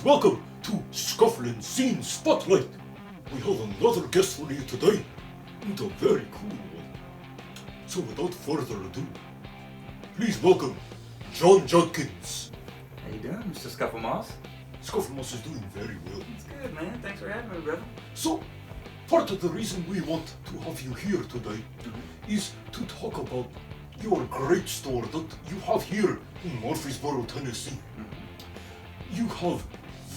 welcome to Scufflin Scene Spotlight. We have another guest for you today, and a very cool one. So without further ado, please welcome John Judkins. How you doing, Mr. Scufflemoss? Scufflemoss is doing very well. It's good, man. Thanks for having me, brother. So, part of the reason we want to have you here today is to talk about your great store that you have here in Murfreesboro, Tennessee. You have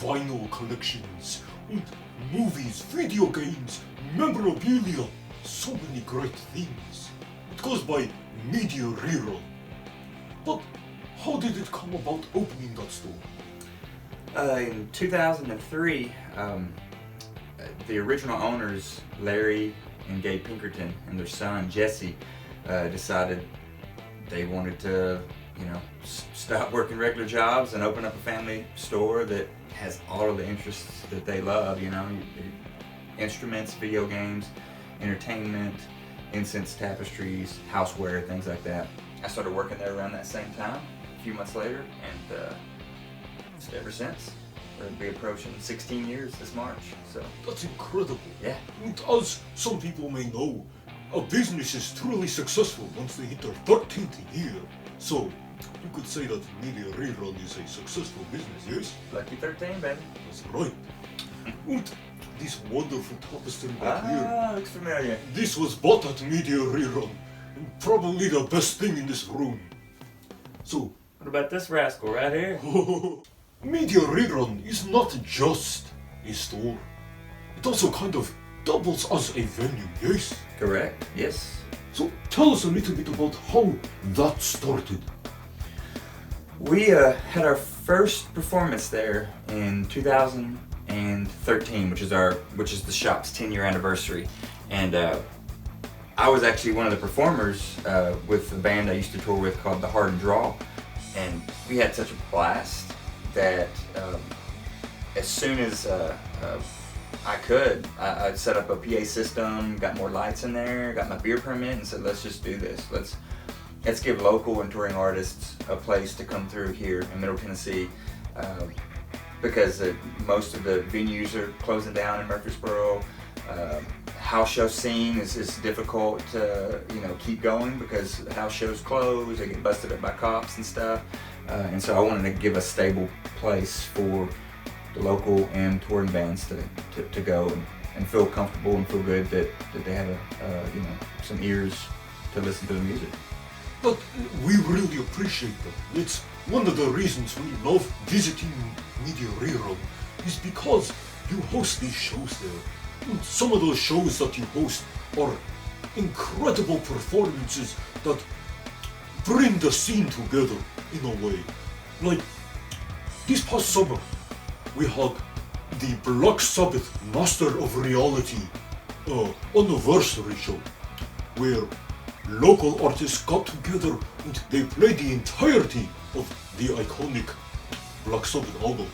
vinyl collections, and movies, video games, memorabilia, so many great things. It goes by Media Rerun. But how did it come about opening that store? In 2003, the original owners, Larry and Gabe Pinkerton, and their son, Jesse, decided they wanted to, stop working regular jobs and open up a family store that has all of the interests that they love, instruments, video games, entertainment, incense tapestries, houseware, things like that. I started working there around that same time, a few months later, and ever since. We'll be approaching 16 years this March, so. That's incredible. Yeah. And as some people may know, a business is truly successful once they hit their 13th year. So, you could say that Media Rerun is a successful business, yes? Lucky 13, baby. That's right. And this wonderful tapestry back here. Looks familiar. This was bought at Media Rerun, and probably the best thing in this room. So, What about this rascal right here? Media Rerun is not just a store. It also kind of doubles as a venue, yes? Correct, yes. So tell us a little bit about how that started. We had our first performance there in 2013, which is the shop's 10-year anniversary, and I was actually one of the performers with the band I used to tour with called The Hard and Draw, and we had such a blast that as soon as I set up a PA system, got more lights in there, got my beer permit, and said, let's just do this. Let's give local and touring artists a place to come through here in Middle Tennessee, because most of the venues are closing down in Murfreesboro. House show scene is difficult to keep going because house shows close, they get busted up by cops and stuff, and so I wanted to give a stable place for the local and touring bands to go and feel comfortable and feel good that they have some ears to listen to the music. But we really appreciate that. It's one of the reasons we love visiting Media Rerun is because you host these shows there. And some of those shows that you host are incredible performances that bring the scene together in a way. Like this past summer, we had the Black Sabbath Master of Reality anniversary show, where local artists got together and they played the entirety of the iconic Black Sabbath album.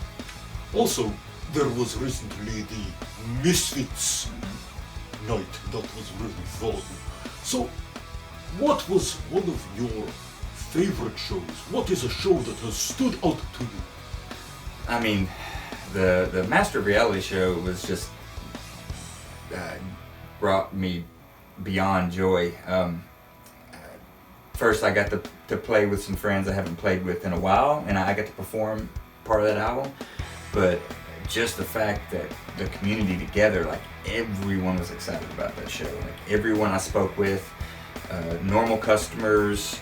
Also, there was recently the Misfits night that was really fun. So, what was one of your favorite shows? What is a show that has stood out to you? I mean, the Master of Reality show was just brought me beyond joy. First, I got to play with some friends I haven't played with in a while, and I got to perform part of that album. But just the fact that the community together, like everyone was excited about that show. Like everyone I spoke with, normal customers,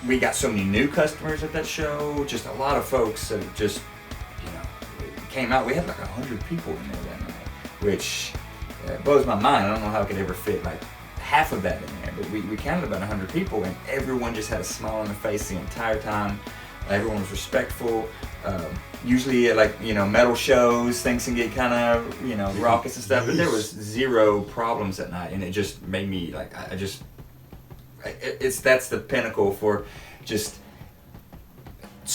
we got so many new customers at that show. Just a lot of folks that just, came out. We had like 100 people in there that night, which blows my mind. I don't know how I could ever fit like half of that in there, but we counted about 100 people, and everyone just had a smile on their face the entire time. Everyone was respectful. Usually at metal shows, things can get kind of, raucous and stuff, but there was zero problems that night, and it just made me that's the pinnacle for just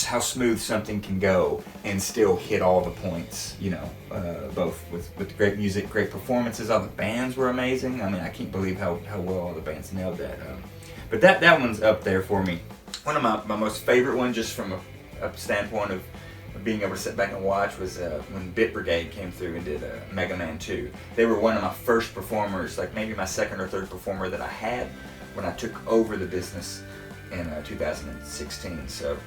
how smooth something can go and still hit all the points, both with great music, great performances. All the bands were amazing. I mean, I can't believe how well all the bands nailed that. But that one's up there for me. One of my most favorite ones, just from a standpoint of being able to sit back and watch was when Bit Brigade came through and did Mega Man 2. They were one of my first performers, like maybe my second or third performer that I had when I took over the business in 2016. So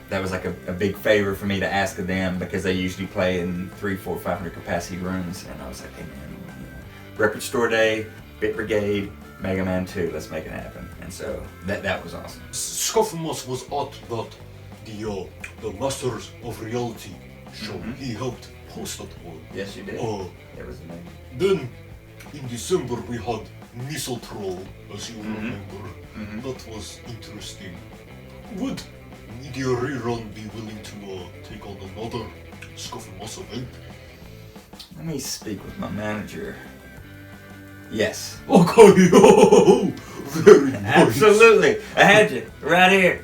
that was like a big favor for me to ask of them, because they usually play in 300, 400, 500 capacity rooms, and I was like, hey man, Record Store Day, Bit Brigade, Mega Man 2, let's make it happen. And so that was awesome. Scufflemoss was at that the Masters of Reality show. He helped host that one. Yes, you did. It was amazing. Then in December we had Missile Troll, as you remember. That was interesting. Would Media Rerun be willing to take on another Scufflemoss event? Let me speak with my manager. Yes. Okay, very nice. Absolutely. I had you right here.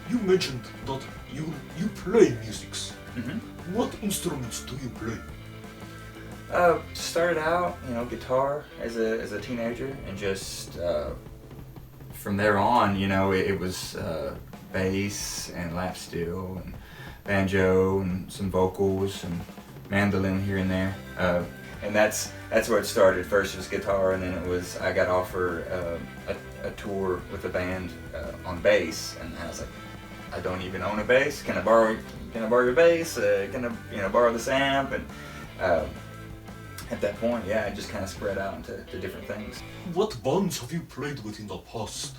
You mentioned that you play musics. What instruments do you play? Started out, guitar as a teenager, and just from there on, it was bass and lap steel and banjo and some vocals and mandolin here and there. And that's where it started. First it was guitar, and then I got offered a tour with a band on bass, and I was like, I don't even own a bass. Can I borrow your bass? Can I borrow this amp? And at that point, I just kind of spread out into different things. What bands have you played with in the past?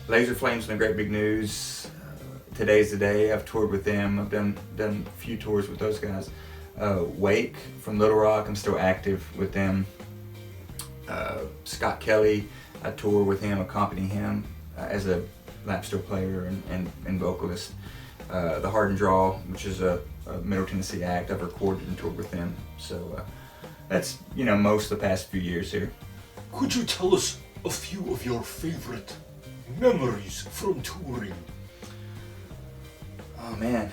Laser Flames and the Great Big News. Today's the Day. I've toured with them. I've done a few tours with those guys. Wake from Little Rock, I'm still active with them. Scott Kelly, I tour with him, accompany him as a lap steel player and vocalist. The Hard and Draw, which is a Middle Tennessee act, I've recorded and toured with them. So that's most of the past few years here. Could you tell us a few of your favorite memories from touring? Oh man.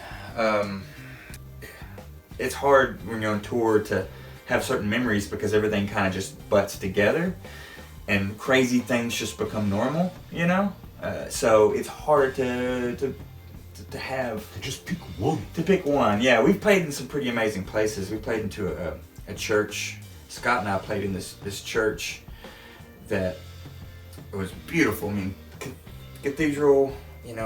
It's hard when you're on tour to have certain memories, because everything kind of just butts together and crazy things just become normal, so it's hard to have. To just pick one. To pick one, yeah. We've played in some pretty amazing places. We played into a church. Scott and I played in this church that was beautiful. I mean, cathedral,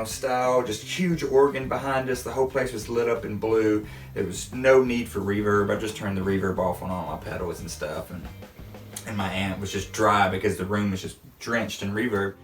style, just huge organ behind us. The whole place was lit up in blue. There was no need for reverb. I just turned the reverb off on all my pedals and stuff, and my amp was just dry because the room was just drenched in reverb.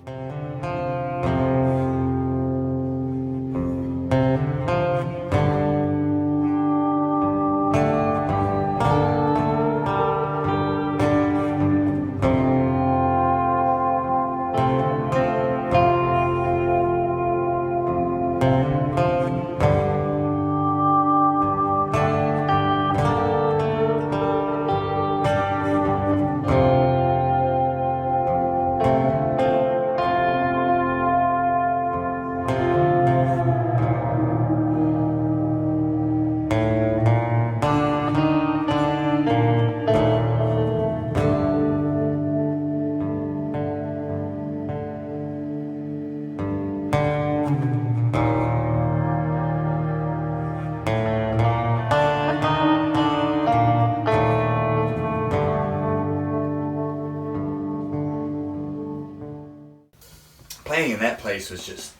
Playing in that place was just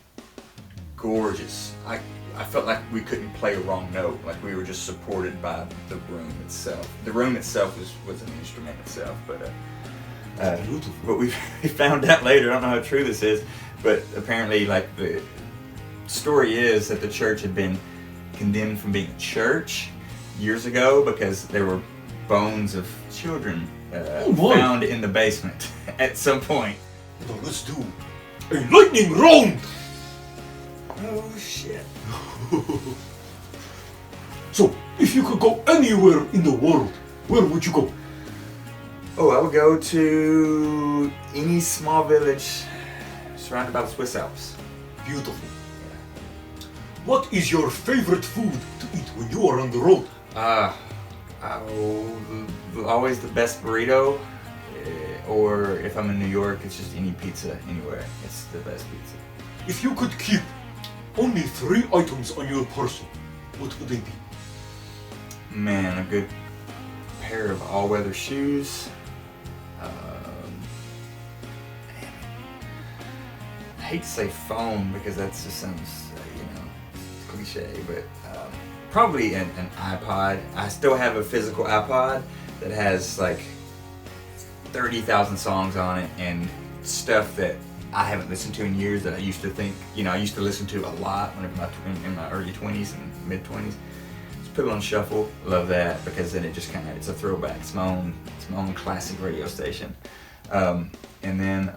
gorgeous. I felt like we couldn't play a wrong note, like we were just supported by the room itself. The room itself was an instrument itself, but what we found out later, I don't know how true this is, but apparently like the story is that the church had been condemned from being a church years ago because there were bones of children found in the basement at some point. Now let's do a lightning round! Oh shit. So, if you could go anywhere in the world, where would you go? Oh, I would go to any small village surrounded by the Swiss Alps. Beautiful. What is your favorite food to eat when you are on the road? Always the best burrito, or if I'm in New York, it's just any pizza anywhere. It's the best pizza. If you could keep only 3 items on your person, what would they be? Man, a good pair of all-weather shoes. I hate to say phone because that just sounds, cliche, but probably an iPod. I still have a physical iPod that has like 30,000 songs on it and stuff that I haven't listened to in years that I used to think, I used to listen to a lot whenever in my early 20s and mid 20s. Just put it on shuffle. Love that because then it just it's a throwback. It's my own classic radio station. And then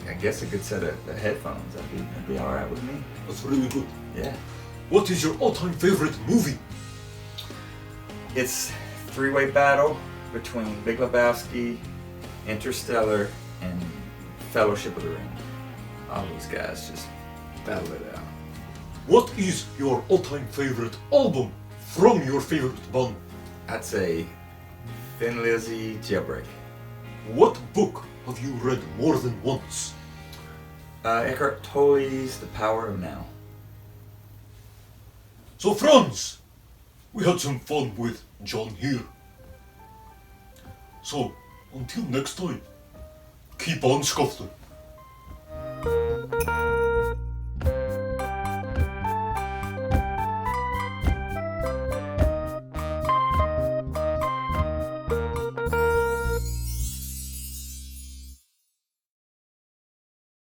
I guess a good set of headphones. That'd be all right with me. That's really good. Yeah. What is your all-time favorite movie? It's three-way battle between Big Lebowski, Interstellar, and Fellowship of the Ring. All those guys just battle it out. What is your all-time favorite album from your favorite band? I'd say Thin Lizzy, Jailbreak. What book have you read more than once? Eckhart Tolle's The Power of Now. So Franz, we had some fun with John here. So, until next time, keep on scuffling.